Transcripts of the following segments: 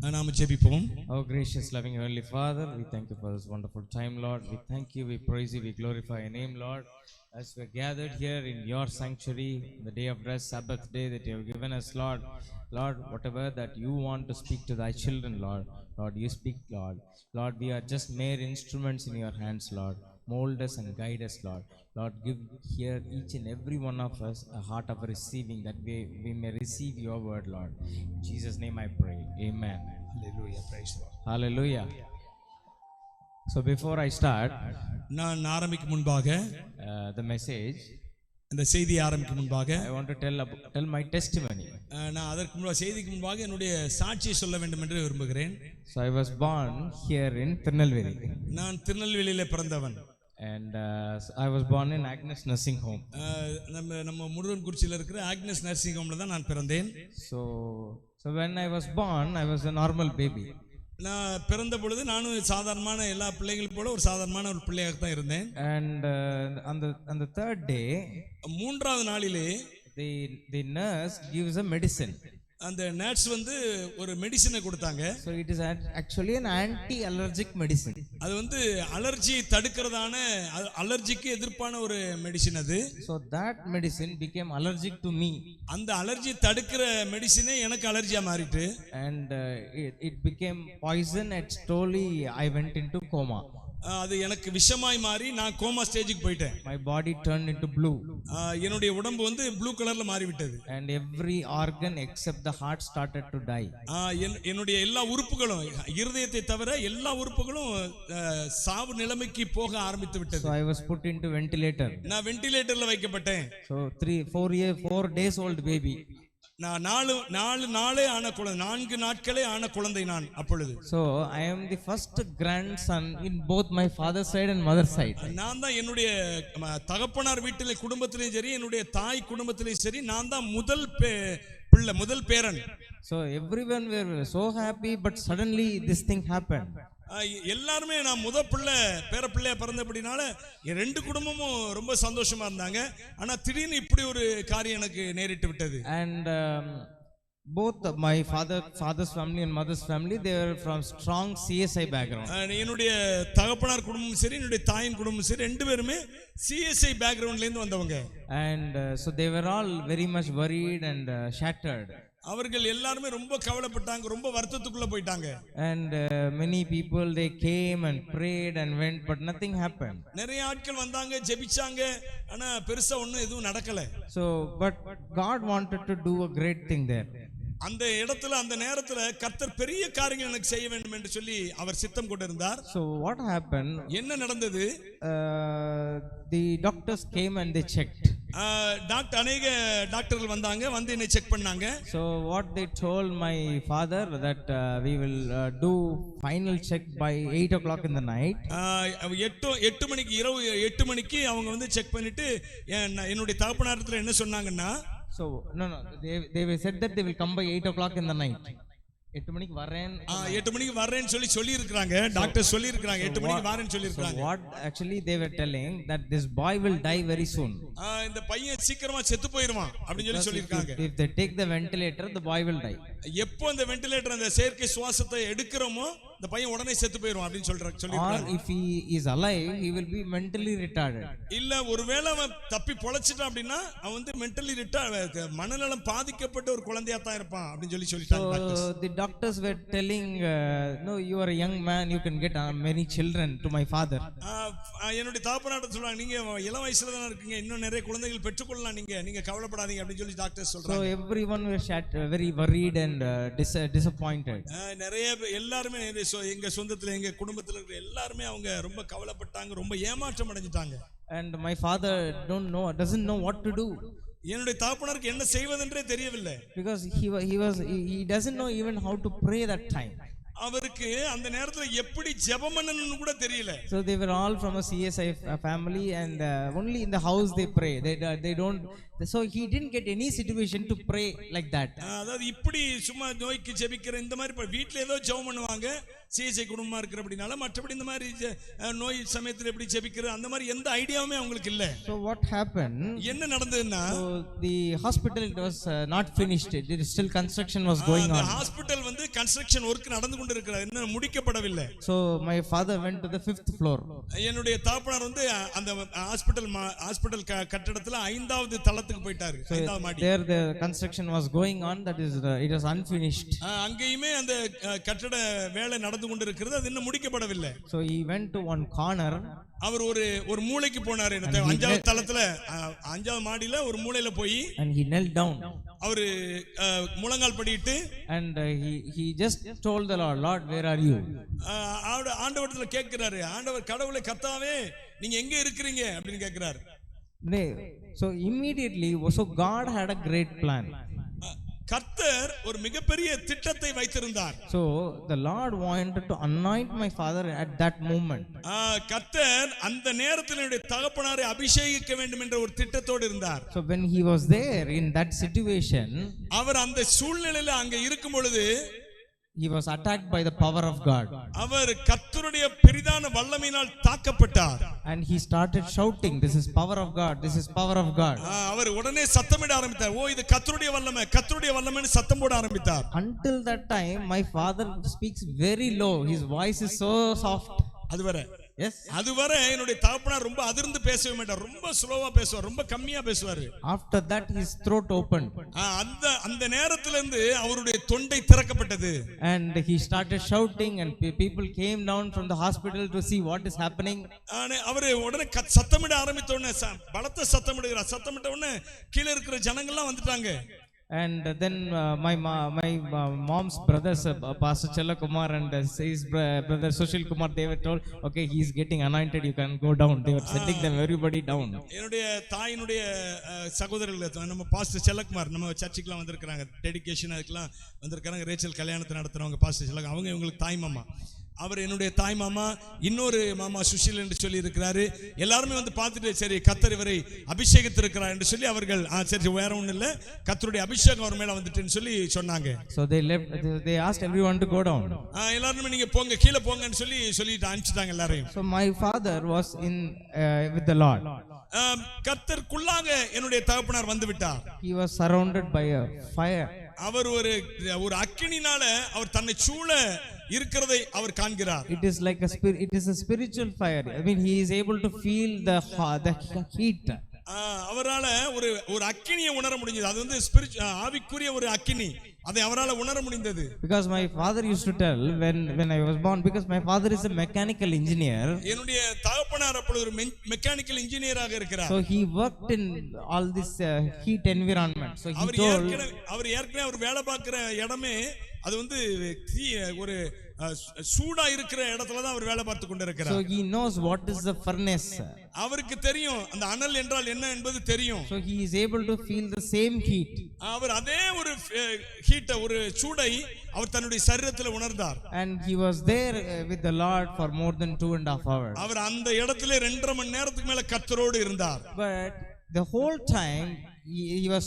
நாம ஜெபிப்போம். Our gracious, loving Heavenly Father, we thank you for this wonderful time, Lord. We thank you, we praise you, we glorify your name, Lord. As we are gathered here in your sanctuary, the day of rest, Sabbath day that you have given us, Lord. Lord, whatever that you want to speak to thy children, Lord, Lord, you speak, Lord. Lord, we are just mere instruments in your hands, Lord. Mold us and guide us, Lord. Lord, give here each and every one of us a heart of receiving, that we may receive your word, Lord. In Jesus' name I pray. Amen. Hallelujah, praise the Lord. Hallelujah. So before I start நான் ஆரம்பிக்கும் முன்பாக the message, இந்த செய்தியை ஆரம்பிக்கும் முன்பாக I want to tell my testimony. நான் அதற்கு முன்பாக செய்திக்கு முன்பாக என்னுடைய சாட்சியை சொல்ல வேண்டும் என்று விரும்புகிறேன். So I was born here in Tirunelveli. நான் திருநெல்வேலியிலே பிறந்தவன். And I was born in Agnes Nursing Home. நம்ம முருகன்குறிச்சியில் இருக்கிற ஆக்னஸ் நர்சிங் ஹோம்ல தான் நான் பிறந்தேன். So when I was born, I was a normal baby. நான் பிறந்த பொழுது நானும் சாதாரணமான எல்லா பிள்ளைகள் போல ஒரு சாதாரணமான ஒரு பிள்ளையாக தான் இருந்தேன். And on the third day, மூன்றாவது நாளிலே the nurse gives a medicine. அந்த நர்ஸ் வந்து ஒரு மெடிசினை கொடுத்தாங்க. So it is actually an anti-allergic medicine. அது வந்து அலர்ஜியை தடுக்கிறதான, அலர்ஜிக்கு எதிர்ப்பான ஒரு மெடிசின் அது. So that medicine became allergic to me. அந்த அலர்ஜி தடுக்கிற மெடிசினே எனக்கு அலர்ஜியா மாறிட்டு. And it became poison and slowly I went into coma. அது எனக்கு விஷமாய் மாறி நான் கோமா ஸ்டேஜுக்கு போயிட்டேன். My body turned into blue. என்னுடைய உடம்பு வந்து ப்ளூ கலர்ல மாறி விட்டது. And every organ except the heart started to die. என்னுடைய எல்லா உறுப்புகளும், இருதயத்தை தவிர எல்லா உறுப்புகளும் சாவு நிலைமைக்கு போக ஆரம்பித்து விட்டது. So I was put into ventilator. நான் வென்டிலேட்டர்ல வைக்கப்பட்டேன். So 4 days old baby. நான் 4 ஆன குழந்தை, 4 நாட்களே ஆன குழந்தை நான் அப்பொழுது. So I am the first grandson in both my father's side and mother's side. நான் தான் என்னுடைய தகப்பனார் வீட்டிலே குடும்பத்திலேயும் சரி, என்னுடைய தாய் குடும்பத்திலேயும் சரி, நான் தான் முதல் பிள்ளை, முதல் பேரன். So everyone were so happy, but suddenly this thing happened. எல்லாருமே நான் பேர பிள்ளையா பிறந்தபடினால ரெண்டு குடும்பமும் ரொம்ப சந்தோஷமா இருந்தாங்க. ஆனா திடீர்னு இப்படி ஒரு காரியம் எனக்கு நேரிட்டு விட்டது. And both my father's family and mother's family, they were from strong CSI background. என்னுடைய தகப்பனார் குடும்பமும் சரி, என்னுடைய தாயின் குடும்பமும் சரி, ரெண்டு பேருமே CSI பேக்ரவுண்ட்ல இருந்து வந்தவங்க. And so they were all very much worried and shattered. அவர்கள் எல்லாரும் ரொம்ப கவலைப்பட்டாங்க, ரொம்ப வருத்தத்துக்குள்ள போயிட்டாங்க. And many people, they came and prayed and went, but nothing happened. நிறைய ஆட்கள் வந்தாங்க, ஜெபிச்சாங்க, ஆனா பெருசா ஒண்ணும் எதுவும் நடக்கல. So but God wanted to do a great thing there. அந்த இடத்துல, அந்த நேரத்துல கர்த்தர் பெரிய காரியங்கள் எனக்கு செய்ய வேண்டும் என்று சொல்லி அவர் சித்தம் கொண்டிருந்தார். So what happened? என்ன நடந்தது? The doctors came and they checked. அநேக டாக்டர்கள் வந்தாங்க, வந்து என்னை செக் பண்ணாங்க. So what they told my father that we will do final check by 8 o'clock in the night. 8 மணிக்கு, இரவு 8 மணிக்கு அவங்க வந்து செக் பண்ணிட்டு என்னுடைய தகப்பனாரத்துல என்ன சொன்னாங்கன்னா, so no they said that they will come by 8 o'clock in the night. 8 மணிக்கு வரேன், 8 மணிக்கு வரேன்னு சொல்லி இருக்காங்க. டாக்டர் சொல்லி இருக்காங்க 8 மணிக்கு வரேன்னு சொல்லி இருக்காங்க. What actually they were telling that this boy will die very soon. இந்த பையன் சீக்கிரமா செத்து போயிடுவான் அப்படின்னு சொல்லி இருக்காங்க. If they take the ventilator, the boy will die. எப்போ அந்த வென்டிலேட்டர், அந்த செயற்கை சுவாசத்தை எடுக்கிறோமோ இந்த பையன் உடனே செத்து போயிடுவான் அப்படின்னு சொல்லி or if he is alive, he will be mentally retarded. இல்ல ஒருவேளை அவன் தப்பி பொழைச்சிட்டான் அப்படின்னா அவன் வந்து மென்டலி ரிட்டார்ட், மனநலம் பாதிக்கப்பட்ட ஒரு குழந்தையா தான் இருப்பான் அப்படின்னு சொல்லிட்டாங்க. So the doctors were telling, no, you are a young man, you can get many children, to my father. என்னுடைய தகப்பனார்ட்ட சொல்றாங்க, நீங்க இளம் வயசுல தான் இருக்கீங்க, இன்னும் நிறைய குழந்தைகள் பெற்றுக்கொள்ளலாம், நீங்க கவலைப்படாதீங்க அப்படின்னு சொல்லி டாக்டர் சொல்றாங்க. So everyone were very worried and disappointed. நிறைய எல்லாருமே எங்க சொந்தத்துல, எங்க குடும்பத்துல இருக்கிற எல்லாருமே அவங்க ரொம்ப கவலைப்பட்டாங்க, ரொம்ப ஏமாற்றம் அடைஞ்சிட்டாங்க. And my father doesn't know what to do. என்னுடைய தகப்பனாருக்கு என்ன செய்வதென்றே தெரியவில்லை. Because he doesn't know even how to pray that time. அவருக்கு அந்த நேரத்துல எப்படி ஜெபம் பண்ணணும்னு கூட தெரியல. So they were all from a CSI family, and only in the house they pray. They don't So he didn't get any situation to pray like that. அதாவது இப்படி சும்மா நோய்க்கு ஜெபிக்கிற இந்த மாதிரி வீட்டில் ஏதோ ஜெபம் பண்ணுவாங்க சிஎஸ்ஐ குடும்பமா இருக்கிற அப்படினால, மற்றபடி இந்த மாதிரி நோய் சமயத்தில் எப்படி ஜெபிக்கிற அந்த மாதிரி எந்த ஐடியாவுமே அவங்களுக்கு இல்ல. So what happened? என்ன நடந்ததுன்னா, so the hospital, it was not finished, it is still construction was going on. Hospital வந்து கன்ஸ்ட்ரக்ஷன் வொர்க் நடந்து கொண்டிருக்கிறது, இன்னும் முடிக்கப்படவில்லை. So my father went to the 5th floor. என்னுடைய தகப்பனார் வந்து அந்த ஹாஸ்பிடல் கட்டடத்துல 5வது தளத்துக்கு போயிட்டாரு. 5வது மாடி. There the construction was going on, that is it was unfinished. அங்கேயுமே அந்த கட்டட வேலை நடந்து கொண்டிருக்கிறது, அது இன்னும் முடிக்கப்படவில்லை. So he went to one corner. அவர் ஒரு மூலைக்கு போனாரு. 5வது தளத்துல 5வது மாடியில ஒரு மூலையில போய் and he knelt down. அவரு முழங்கால் படியிட்டு and he just told the Lord, where are you? ஆண்டவரிடத்துல கேட்கிறாரு, ஆண்டவர் கடவுளே கர்த்தாவே நீங்க எங்க இருக்கிறீங்க அப்படின்னு கேட்கிறாரு. So immediately, so God had a great plan. கர்த்தர் ஒரு மிகப்பெரிய திட்டத்தை வைத்திருந்தார். So the Lord wanted to anoint my father at that moment. கர்த்தர் அந்த நேரத்தில் என்னுடைய தகப்பனாரை அபிஷேகிக்க வேண்டும் என்ற ஒரு திட்டத்தோடு இருந்தார். So when he was there in that situation, அவர் அந்த சூழ்நிலையில அங்க இருக்கும் பொழுது he was attacked by the power of God. அவர் கர்த்தருடைய பெரிதான வல்லமையினால் தாக்கப்பட்டார். And he started shouting, this is power of God, this is power of God. அவர் உடனே சத்தமிட ஆரம்பித்தார். ஓ இது கர்த்தருடைய வல்லமை, கர்த்தருடைய வல்லமைன்னு சத்தம் போட ஆரம்பித்தார். Until that time my father speaks very low, his voice is so soft. அதுவரை yes, அதுவரை என்னுடைய தகப்பனார் ரொம்ப அதிர்ந்து பேசவே மாட்டார், ரொம்ப ஸ்லோவா பேசுவார், ரொம்ப கம்மியா பேசுவார். After that his throat opened. அந்த நேரத்திலிருந்து அவருடைய தொண்டை திறக்கப்பட்டது. And he started shouting and people came down from the hospital to see what is happening. அவர் உடனே சத்தமிட ஆரம்பித்த உடனே பலத்த சத்தமிடுகிறார். சத்தமிட்ட உடனே கீழே இருக்கிற ஜனங்கள்லாம் வந்துட்டாங்க. And then my mom's brothers, Pastor Chella Kumar and his brother Sushil Kumar, they were told, okay, he is getting anointed, you can go down. They were sending them everybody down. என்னுடைய தாயினுடைய சகோதரர்கள் நம்ம pastor Chellakumar நம்ம சர்ச்சுக்குலாம் வந்திருக்காங்க, dedication அதுக்கெல்லாம் வந்திருக்காங்க. Rachel கல்யாணத்தை நடத்துறவங்க pastor செல்லக், அவங்க இவங்களுக்கு தாய் மாமா. அவர் என்னுடைய தாய் மாமா. இன்னொரு மாமா சுஷில் என்று சொல்லி இருக்கிறாரு. எல்லாருமே வந்து பார்த்துட்டு சரி கர்த்தர் இவரை அபிஷேகித்திருக்கிறார் என்று சொல்லி அவர்கள் சரி வேற ஒன்றும் இல்லை, கர்த்தருடைய அபிஷேகம் அவர் மேல வந்துட்டுன்னு சொல்லி சொன்னாங்க. So they left, they asked everyone to go down. எல்லாருமே நீங்க போங்க, கீழே போங்கன்னு சொல்லிட்டு அனுப்பிச்சிட்டாங்க எல்லாரையும். So my father was in with the Lord. கர்த்தருக்குள்ளாக என்னுடைய தகப்பனார் வந்து விட்டார். He was surrounded by a fire. அவர் ஒரு அக்கினினால அவர் தன்னை சூழ இருக்கிறதை அவர் காண்கிறார். It is like a spirit, it is a spiritual fire. I mean he is able to feel the heat. அவரால ஒரு அக்கினியை உணர முடிஞ்சது. அது வந்து ஆவிக்குரிய ஒரு அக்கினி, அதை அவரால உணர முடிந்தது. Because my father used to tell when I was born, because my father is a mechanical engineer. என்னுடைய தகப்பனார் அப்பொழுது ஒரு மெக்கானிக்கல் இன்ஜினியராக இருக்கிறார். So he worked in all this heat environment. So he told, அவர் ஏற்கனவே அவர் வேலை பார்க்கிற இடமே அது வந்து ஒரு சூடா இருக்கிற இடத்துல தான் அவர் வேலை பார்த்து கொண்டிருக்கிறார். So he knows what is the furnace. அவருக்கு தெரியும் அந்த அனல் என்றால் என்ன என்பது தெரியும். So he is able to feel the same heat. அவர் அதே ஒரு ஹீட், ஒரு சூடை அவர் தன்னுடைய சரீரத்தில் உணர்ந்தார். And he was there with the Lord for more than 2.5 hours. அவர் அந்த இடத்திலே 2.5 மணி நேரத்துக்கு மேல கர்த்தரோடு இருந்தார். But the whole time he was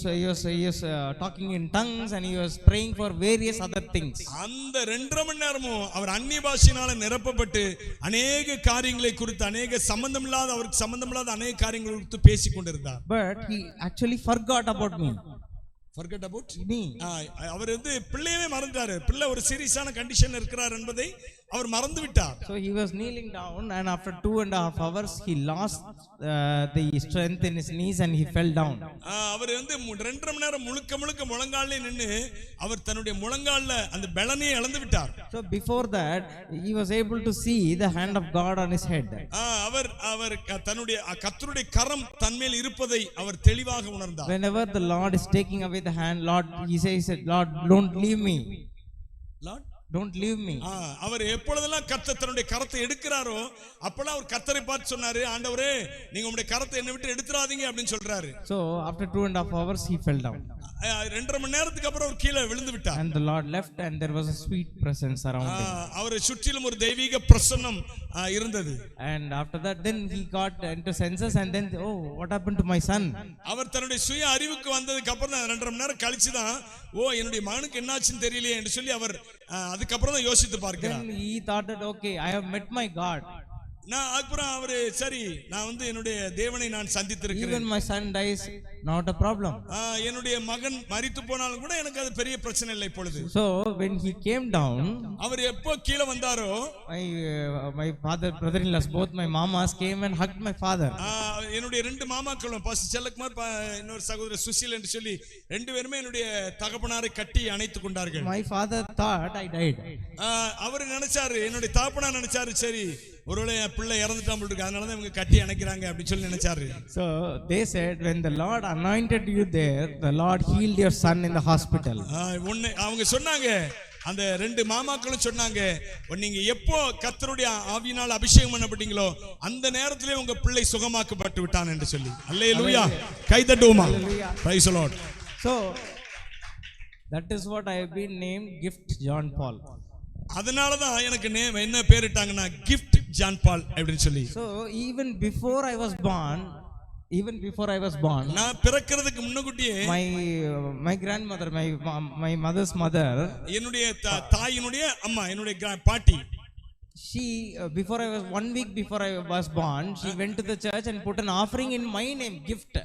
talking in tongues and he was praying for various other things. அந்த 2.5 மணி நேரமும் அவர் அந்நிய பாஷையினால நிரப்பப்பட்டு அநேக காரியங்களை குறித்து அவருக்கு சம்பந்தமில்லாத அநேக காரியங்களை குறித்து பேசிக் கொண்டிருந்தார். But he actually forgot about me. Forget about me. அவர் வந்து பிள்ளையவே மறந்துட்டாரு. பிள்ளை ஒரு சீரியஸான கண்டிஷன் இருக்கிறார் என்பதை அவர் மறந்து விட்டார். So he was kneeling down and after 2.5 hours he lost the strength in his knees and he fell down. அவர் வந்து 2.5 மணி நேரம் முழுக்க முழங்கால்ல நின்னு அவர் தன்னுடைய முழங்கால்ல அந்த பலனையே இழந்து விட்டார். So before that he was able to see the hand of God on his head. அவர் தன்னுடைய கர்த்தருடைய கரம் தன்மேல் இருப்பதை அவர் தெளிவாக உணர்ந்தார். Whenever the Lord is taking away the hand, Lord, he says, Lord, don't leave me. Lord, don't leave me. அவர் எப்பொழுதெல்லாம் கர்த்தர் தன்னுடைய கரத்தை எடுக்கிறாரோ அப்பெல்லாம் அவர் கர்த்தரை பார்த்து சொன்னாரு, ஆண்டவரே நீங்க உங்களுடைய கரத்தை என்னை விட்டு எடுத்துறாதீங்க அப்படின்னு சொல்றாரு. So after 2.5 hours he fell down. 2.5 மணி நேரத்துக்கு அப்புறம் அவர் கீழே விழுந்து விட்டார். And the Lord left and there was a sweet presence around him. அவரை சுற்றிலும் ஒரு தெய்வீக பிரசன்னம் இருந்தது. And after that then he got into senses and then oh what happened to my son? அவர் தன்னுடைய சுய அறிவுக்கு வந்ததுக்கு அப்புறம் தான் 2.5 மணி நேரம் கழிச்சு தான் என்னுடைய மகனுக்கு என்னாச்சுன்னு தெரியலையே என்று சொல்லி அவர் அதுக்கப்புறம் தான் யோசித்து பார்க்கிறார். Then he thought that okay I have met my God. நான் அப்புறம் அவரு சரி நான் என்னுடைய தேவனை நான் சந்தித்திருக்கிறேன். Even my son dies not a problem. என்னுடைய மகன் மரித்து போனாலும் கூட எனக்கு அது பெரிய பிரச்சனை இல்லை இப்பொழுது. So when he came down, அவர் எப்போ கீழே வந்தாரோ my father brother-in-laws both my mamas came and hugged my father. என்னுடைய 2 மாமாக்களும் பாஸ்டர் செல்லக்குமார் இன்னொரு சகோதரர் சுசில் என்று சொல்லி 2 பேருமே என்னுடைய தகப்பனாரை கட்டி அணைத்துக் கொண்டார்கள். My father thought I died. அவர் நினைச்சாரு என்னுடைய தகப்பனார் நினைச்சாரு சரி ஒருவேளை பிள்ளை இறந்துட்டான் இருக்கு அதனால தான் இவங்க கட்டி அணைக்கிறாங்க அப்படி சொல்லி நினைச்சாரு. So they said when the Lord anointed you there the Lord healed your son in the hospital. அவங்க சொன்னாங்க அந்த 2 மாமாக்களும் சொன்னாங்க நீங்க எப்போ கர்த்தருடைய ஆவியினால் அபிஷேகம் பண்ணப்பட்டீங்களோ அந்த நேரத்திலே உங்க பிள்ளை சுகமாக்கப்பட்டு விட்டான் என்று சொல்லி. அல்லேலூயா கை தட்டுவோமா. Praise the lord. So that is what I have been named Gift John Paul. அதனால தான் எனக்கு என்ன பேரிட்டாங்கன்னா கிஃப்ட் ஜான் பால் அப்படினு சொல்லி. So even before I was born நான் பிறக்கிறதுக்கு முன்னகுட்டியே my grandmother my mother's mother என்னுடைய தாயினுடைய அம்மா என்னுடைய பாட்டி she before I was 1 week before I was born she went to the church and put an offering in my name gift.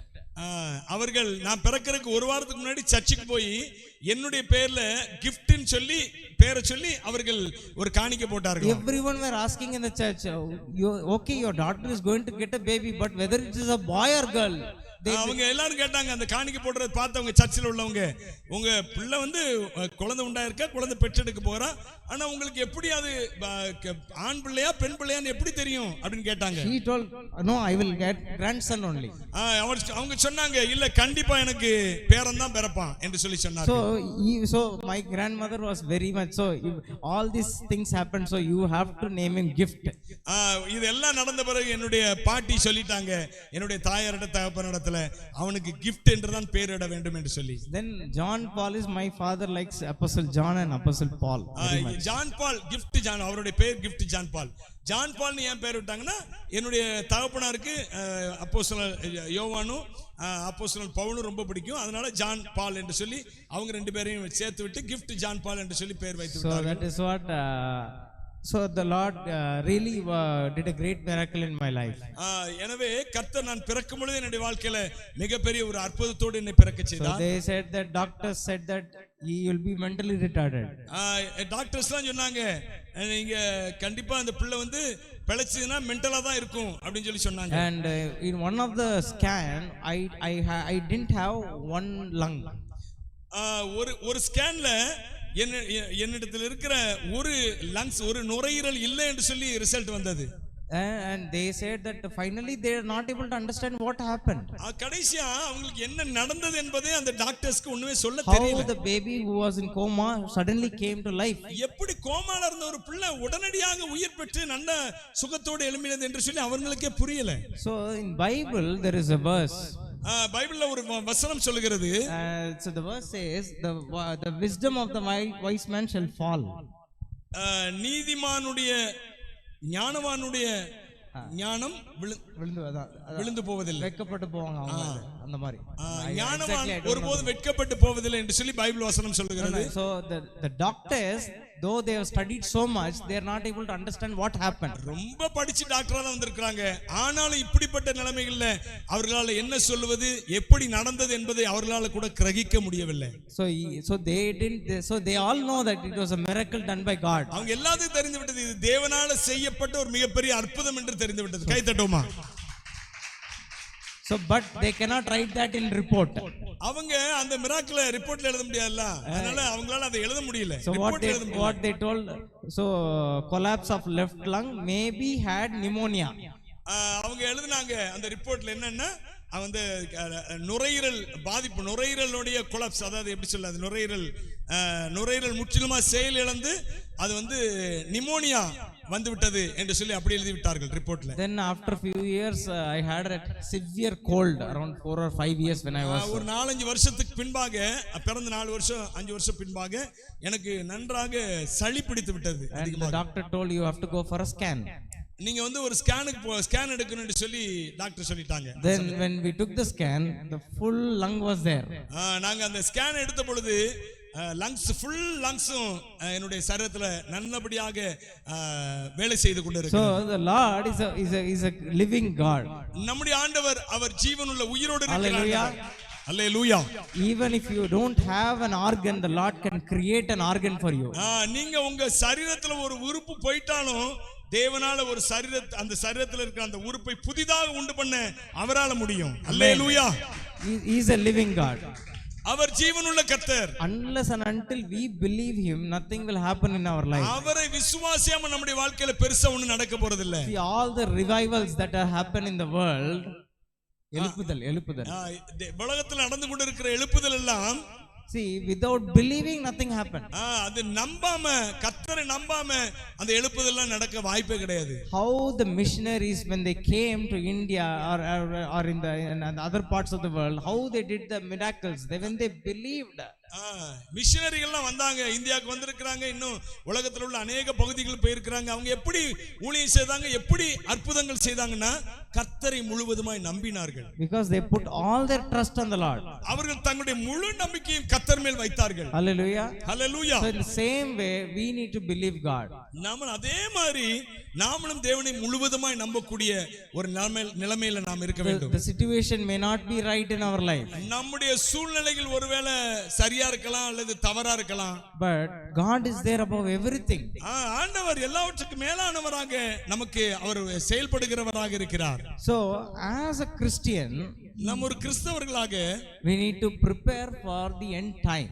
அவர்கள் நான் பிறக்கிறதுக்கு 1 வாரத்துக்கு முன்னாடி சர்ச்சுக்கு போய் என்னுடைய பேர்ல கிஃப்ட்னு சொல்லி பேரை சொல்லி அவர்கள் ஒரு காணிக்கை போட்டார்கள். Everyone were asking in the church okay your daughter is going to get a baby but whether it is a boy or girl. அவங்க எல்லாரும் கேட்டாங்க அந்த காணிக்கை போடுறத பார்த்தவங்க சர்ச்சில் உள்ளவங்க உங்க பிள்ளை குழந்தை உண்டாயிருக்கா குழந்தை பெற்றெடுக்க போறா ஆனா உங்களுக்கு எப்படி அது ஆண் பிள்ளையா பெண் பிள்ளையான்னு எப்படி தெரியும் அப்படின்னு கேட்டாங்க. She told no I will get grandson only. அவங்க சொன்னாங்க இல்ல கண்டிப்பா எனக்கு பேரன் தான் பிறப்பான் என்று சொல்லி சொன்னாங்க. So my grandmother was very much so all these things happened so you have to name him gift. இதெல்லாம் நடந்த பிறகு என்னுடைய பாட்டி சொல்லிட்டாங்க என்னுடைய தாயாரிட தகப்பனிடத்துல அவனுக்கு gift என்றுதான் பேரிட வேண்டும் என்று சொல்லி. Then John Paul is my father likes Apostle John and Apostle Paul. John ball gift John அவருடைய பேர் கிஃப்ட் ஜான் பால். ஜான் பால்னு ஏன் பேர் விட்டாங்கன்னா என்னுடைய தகப்பனாருக்கு அப்போஸ்தலர் யோவானும் அப்போஸ்தலர் பவுலும் ரொம்ப பிடிக்கும் அதனால ஜான் பால் என்று சொல்லி அவங்க 2 பேரையும் சேர்த்து விட்டு கிஃப்ட் ஜான் பால் என்று சொல்லி பேர் வைத்து விட்டார்கள். So that is what so the Lord really did a great miracle in my life. எனவே கர்த்தர் நான் பிறக்கும் பொழுது என்னுடைய வாழ்க்கையில மிகப்பெரிய ஒரு அற்புதத்தோடு என்னை பிறக்க செய்தார். So they said that doctors said that he will be mentally retarded. டாக்டர்ஸ்லாம் சொன்னாங்க நீங்க கண்டிப்பா அந்த பிள்ளை பிழைச்சதுன்னா மென்டலா தான் இருக்கும் அப்படினு சொல்லி சொன்னாங்க. And in one of the scan I didn't have one lung. ஒரு ஸ்கேன்ல என்னிடத்தில் இருக்கிற ஒரு லங்ஸ் ஒரு நுரையீரல் இல்லை என்று சொல்லி ரிசல்ட் வந்தது. And they said that finally they are not able to understand what happened. கடைசியா அவங்களுக்கு என்ன நடந்தது என்பதை அந்த டாக்டர்ஸ்க்கு ஒண்ணுமே சொல்ல தெரியல. How the baby who was in coma suddenly came to life. எப்படி கோமால இருந்த ஒரு பிள்ளை உடனடியாக உயிர் பெற்று நல்ல சுகத்தோடு எழும்பினது என்று சொல்லி அவங்களுக்கே புரியல. So in Bible there is a verse. பைபிள்ல ஒரு வசனம் சொல்லுகிறது. So the verse says the wisdom of the wise man shall fall. நீதிமானுடைய ஞானவானுடைய ஞானம் விழுந்து போவதில்லை வெட்கப்பட்டு போவாங்க அவங்க அந்த மாதிரி. ஞானவான் ஒருபோதும் வெட்கப்பட்டு போவதில்லை என்று சொல்லி பைபிள் வசனம் சொல்லுகிறது. So the doctors though they have studied so much they are not able to understand what happened. ரொம்ப படிச்சு டாக்டரா தான் வந்திருக்காங்க ஆனாலும் இப்படிப்பட்ட நிலைமைகள்ல அவர்களால என்ன சொல்வது எப்படி நடந்தது என்பதை அவர்களால கூட கிரகிக்க முடியவில்லை. So they all know that it was a miracle done by God. அவங்க எல்லாத்துக்கும் தெரிந்து விட்டது இது தேவனால செய்யப்பட்ட ஒரு மிகப்பெரிய அற்புதம் என்று தெரிந்து விட்டது. கை தட்டுவோமா. So but they cannot write that in report. அவங்க அந்த மிராக்கிளை ரிப்போர்ட்ல எழுத முடியாதுல்ல அதனால அவங்களால அதை எழுத முடியல. So what they told so collapse of left lung maybe had pneumonia. அவங்க எழுதுனாங்க அந்த ரிப்போர்ட்ல என்னன்னா வந்து நுரையீரல் பாதிப்பு, நுரையீரலுடைய கொலாப்ஸ், அதாவது எப்படி சொல்ல, நுரையீரல் முற்றிலுமா செயல் இழந்து அது வந்து நிமோனியா வந்து விட்டது என்று சொல்லி அப்படி எழுதி விட்டார்கள் ரிப்போர்ட்ல. Then after few years I had a severe cold around 4 or 5 years when I was ஒரு 4-5 வருஷத்துக்கு பின்பாக, பிறந்த 4 வருஷம் 5 வருஷம் பின்பாக எனக்கு நன்றாக சளி பிடித்து விட்டது. and the doctor told you have to go for a scan. நீங்க வந்து ஒரு ஸ்கேன் எடுக்கணும்னு சொல்லி டாக்டர் சொல்லிட்டாங்க. Then when we took the scan, the full lung was there. நாங்க அந்த ஸ்கேன் எடுத்த பொழுது ஃபுல் லங்ஸும் என்னுடைய சரீரத்துல நல்லபடியாக வேலை செய்து கொண்டிருக்கிறது. So the Lord is a living God. நம்முடைய ஆண்டவர் அவர் ஜீவனுள்ள உயிரோடு இருக்கிறார். Hallelujah. Hallelujah. Even if you don't have an organ, the Lord can create an organ for you. நீங்க உங்க சரீரத்துல ஒரு உறுப்பு போயிட்டாலும் தேவனால ஒரு அந்த சரீரத்துல இருக்கிற அந்த உறுப்பை புதிதாக உண்டு பண்ண அவரால முடியும். Hallelujah. He is a living God. அவர் ஜீவனுள்ள கர்த்தர். Unless and until we believe him, nothing will happen in our life. அவரை விசுவாசியாம நம்முடைய வாழ்க்கையில பெருசா ஒண்ணும் நடக்க போறது இல்ல. See all the revivals that have happened in the world, எழுப்புதல் உலகத்துல நடந்து கொண்டிருக்கிற எழுப்புதல் எல்லாம், see, without believing nothing happened. அது நம்பாம, கர்த்தரை நம்பாம அந்த எழுப்புதெல்லாம் நடக்க வாய்ப்பே கிடையாது. How the missionaries when they came to India or in the other parts of the world, how they did the miracles, when they believed. மிஷனரிகள்லாம் வந்தாங்க, இந்தியாவுக்கு வந்திருக்கிறாங்க, இன்னும் உலகத்தில் உள்ள அநேக பகுதிகள் போயிருக்கிறாங்க. அவங்க எப்படி ஊழியம் செய்தாங்க, எப்படி அற்புதங்கள் செய்தாங்கன்னா கர்த்தரை முழுவதுமாய் நம்பினார்கள். Because they put all their trust on the Lord. அவர்கள் தங்களுடைய முழு நம்பிக்கையும் கர்த்தர் மேல் வைத்தார்கள். Hallelujah. Hallelujah. So in the same way we need to believe God. நாம அதே மாதிரி நாமளும் தேவனை முழுவதுமாய் நம்பக்கூடிய ஒரு நிலைமையில நாம் இருக்க வேண்டும். The situation may not be right in our life. நம்முடைய சூழ்நிலைகள் ஒருவேளை சரியா இருக்கலாம் அல்லது தவறா இருக்கலாம். But God is there above everything. ஆண்டவர் எல்லாவற்றுக்கும் மேலானவராக நமக்கு அவர் செயல்படுகிறவராக இருக்கிறார். So as a Christian, நாம் ஒரு கிறிஸ்தவர்களாக we need to prepare for the end time.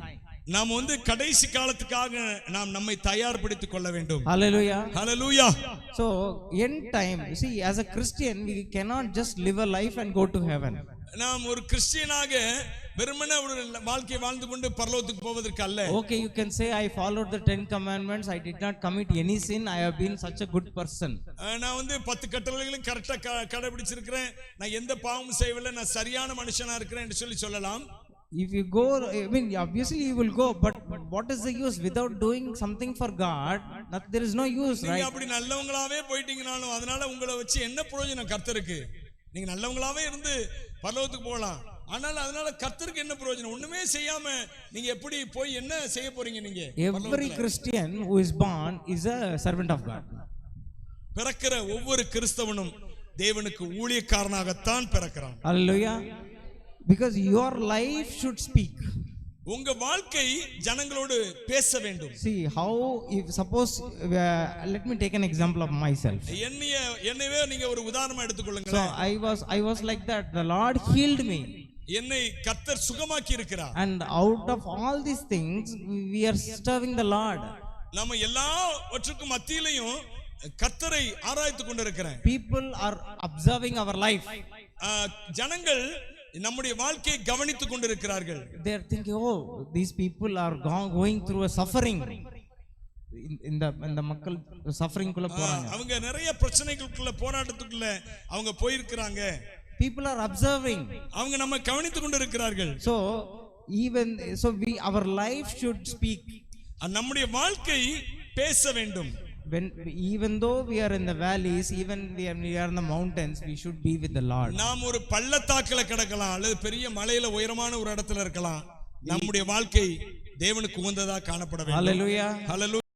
நாம் வந்து கடைசி காலத்துக்காக நாம் நம்மை தயார்படுத்திக் கொள்ள வேண்டும். Hallelujah. Hallelujah. So end time, you see, as a Christian we cannot just live a life and go to heaven. நாம் ஒரு கிறிஸ்டியனாக வெறுமனே ஒரு வாழ்க்கை வாழ்ந்து கொண்டு பரலோகத்துக்கு போவதற்கு அல்ல. Okay, you can say I followed the 10 commandments, I did not commit any sin, I have been such a good person. நான் வந்து 10 கட்டளைகளையும் கரெக்ட்டா கடைபிடிச்சிருக்கிறேன், நான் எந்த பாவமும் செய்யவில்லை, நான் சரியான மனுஷனா இருக்கிறேன் என்று சொல்லலாம். If you go, I mean, obviously you will go, but what is the use without doing something for God? There is no use, right? நீங்க அப்படி நல்லவங்களாவே போயிட்டீங்கனாலும் அதனால உங்களை வச்சு என்ன பிரயோஜனம் கர்த்தருக்கு? நீங்க நல்லவங்களாவே இருந்து பரலோகத்துக்கு போகலாம், ஆனால் அதனால கர்த்தருக்கு என்ன பிரயோஜனம்? ஒண்ணுமே செய்யாம நீங்க எப்படி போய் என்ன செய்ய போறீங்க? நீங்க every Christian who is born is a servant of God. பிறக்கிற ஒவ்வொரு கிறிஸ்தவனும் தேவனுக்கு ஊழியக்காரனாகத்தான் பிறக்கிறான். Hallelujah. Because your life should speak. உங்க வாழ்க்கை ஜனங்களோடு பேச வேண்டும். See how, if suppose let me take an example of myself. என்னையே நீங்க ஒரு உதாரணமா எடுத்துக்கொள்ளுங்க. So I was like that. The Lord healed me. என்னை கர்த்தர் சுகமாக்கி இருக்கிறார். And out of all these things we are serving the Lord. நாம எல்லாவற்றுக்கும் மத்தியிலையும் கர்த்தரை ஆராய்ந்து கொண்டிருக்கிறேன். People are observing our life. ஜனங்கள் நம்முடைய வாழ்க்கையை கவனித்துக் கொண்டிருக்கிறார்கள். They are thinking, oh, these people are going through a suffering. இந்த மக்கள் suffering குள்ள போறாங்க. அவங்க நிறைய பிரச்சனைகளுக்குள்ள போராட்டத்துக்குள்ள அவங்க போயிருக்கிறாங்க. People are observing. அவங்க நம்ம கவனித்துக் கொண்டிருக்கிறார்கள். So our life should speak. நம்முடைய வாழ்க்கை பேச வேண்டும். Even though we are in the valleys, even we are in the mountains, we should be with the Lord. நாம் ஒரு பள்ளத்தாக்குல கிடக்கலாம் அல்லது பெரிய மலையில உயரமான ஒரு இடத்துல இருக்கலாம், நம்முடைய வாழ்க்கை தேவனுக்கு உகந்ததா காணப்பட வேண்டும். Hallelujah. Hallelujah.